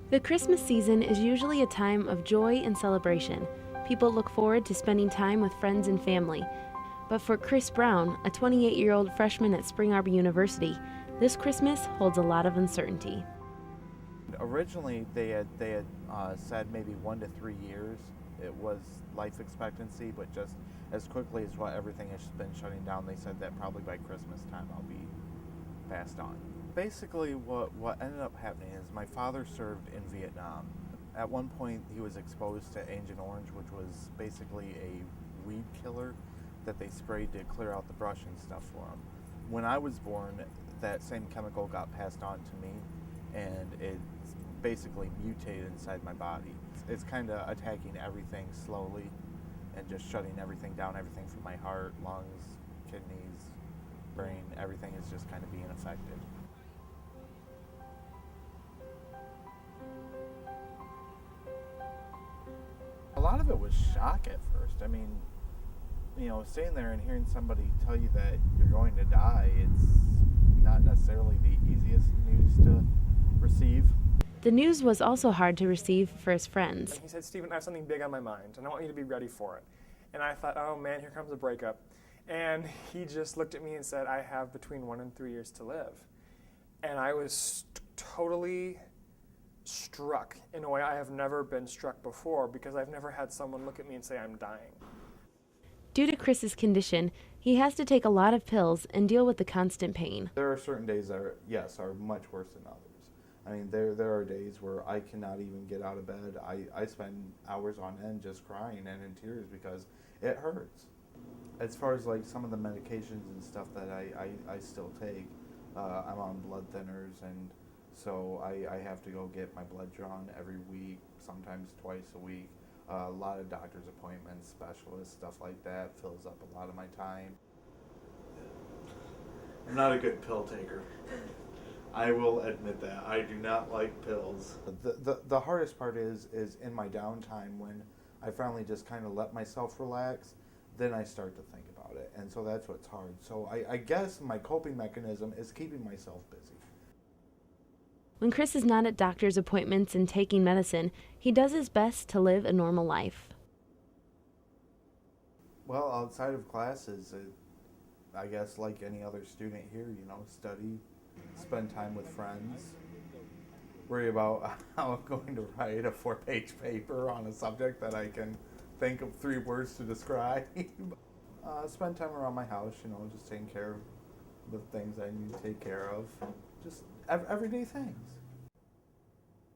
The Christmas season is usually a time of joy and celebration. People look forward to spending time with friends and family. But for Chris Brown, a 28-year-old freshman at Spring Arbor University, this Christmas holds a lot of uncertainty. Originally, they had said maybe 1 to 3 years. It was life expectancy, but just as quickly as what everything has been shutting down, they said that probably by Christmas time I'll be passed on. Basically, what ended up happening is my father served in Vietnam. At one point, he was exposed to Agent Orange, which was basically a weed killer that they sprayed to clear out the brush and stuff for him. When I was born, that same chemical got passed on to me, and it's basically mutated inside my body. It's kind of attacking everything slowly and just shutting everything down, everything from my heart, lungs, kidneys, brain, everything is just kind of being affected. A lot of it was shock at first. I mean, sitting there and hearing somebody tell you that you're going to die, it's not necessarily the easiest news to receive. The news was also hard to receive for his friends. He said, "Stephen, I have something big on my mind, and I want you to be ready for it." And I thought, oh man, here comes a breakup. And he just looked at me and said, "I have between 1 and 3 years to live." And I was totally struck in a way I have never been struck before, because I've never had someone look at me and say I'm dying. Due to Chris's condition, he has to take a lot of pills and deal with the constant pain. There are certain days that are much worse than others. I mean, there are days where I cannot even get out of bed. I spend hours on end just crying and in tears because it hurts. As far as like some of the medications and stuff that I still take, I'm on blood thinners, and so I have to go get my blood drawn every week, sometimes twice a week. A lot of doctor's appointments, specialists, stuff like that fills up a lot of my time. I'm not a good pill taker. I will admit that. I do not like pills. The hardest part is in my downtime when I finally just kind of let myself relax, then I start to think about it. And so that's what's hard. So I guess my coping mechanism is keeping myself busy. When Chris is not at doctor's appointments and taking medicine, he does his best to live a normal life. Well, outside of classes, I guess like any other student here, study, spend time with friends, worry about how I'm going to write a 4-page paper on a subject that I can think of 3 words to describe. Spend time around my house, just taking care of the things I need to take care of. Just everyday things.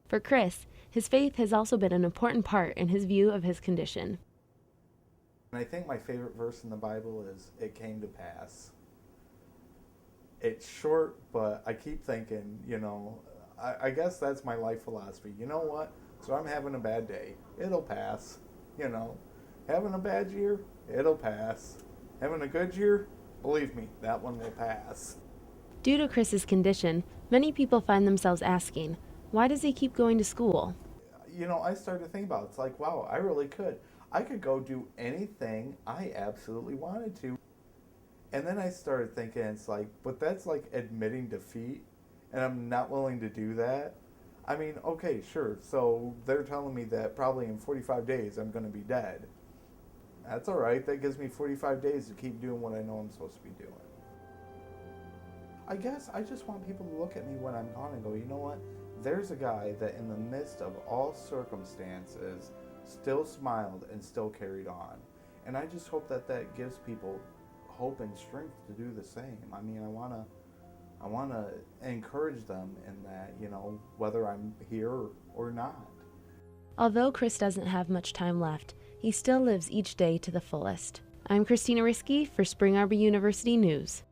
For Chris, his faith has also been an important part in his view of his condition. And I think my favorite verse in the Bible is, "It came to pass." It's short, but I keep thinking, I guess that's my life philosophy. You know what? So I'm having a bad day. It'll pass. Having a bad year, it'll pass. Having a good year, believe me, that one will pass. Due to Chris's condition, many people find themselves asking, why does he keep going to school? I started to think about it. It's like, wow, I really could. I could go do anything I absolutely wanted to. And then I started thinking, it's like, but that's like admitting defeat, and I'm not willing to do that. I mean, okay, sure. So they're telling me that probably in 45 days I'm going to be dead. That's all right. That gives me 45 days to keep doing what I know I'm supposed to be doing. I guess I just want people to look at me when I'm gone and go, you know what? There's a guy that in the midst of all circumstances still smiled and still carried on. And I just hope that gives people hope and strength to do the same. I mean, I want to encourage them in that, whether I'm here or not. Although Chris doesn't have much time left, he still lives each day to the fullest. I'm Christina Risky for Spring Arbor University News.